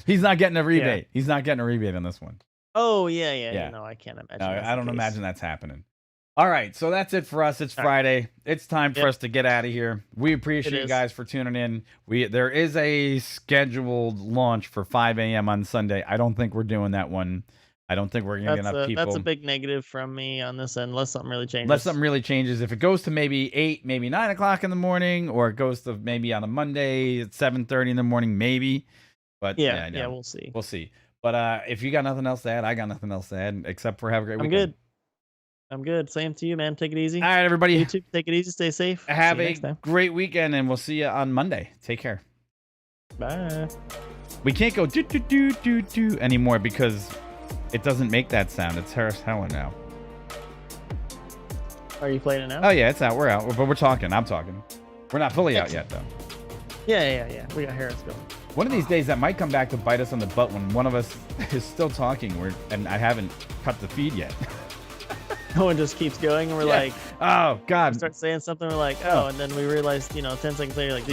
He's not getting a rebate. Yeah. He's not getting a rebate on this one. Oh yeah. No, I can't imagine. No, I don't imagine that's happening. All right, so that's it for us. It's Friday. It's time for us to get out of here. We appreciate you guys for tuning in. There is a scheduled launch for 5 a.m. on Sunday. I don't think we're doing that one. I don't think we're going to get enough people. That's a big negative from me on this end, unless something really changes. If it goes to maybe 8, maybe 9 o'clock in the morning, or it goes to maybe on a Monday at 7:30 in the morning, maybe. But yeah, we'll see. We'll see. But if you got nothing else to add, I got nothing else to add, except for have a great weekend. I'm good. Same to you, man. Take it easy. All right, everybody. YouTube, take it easy. Stay safe. Have a great weekend, and we'll see you on Monday. Take care. Bye. We can't go do anymore because it doesn't make that sound. It's Harris Heller now. Are you playing it now? Oh, yeah, it's out. We're out. But we're talking. I'm talking. We're not fully out yet, though. Yeah. We got Harris going. One of these days, that might come back to bite us on the butt when one of us is still talking, and I haven't cut the feed yet. No one just keeps going, and we're like, oh God, start saying something, we're like, oh, and then we realize, 10 seconds later, like,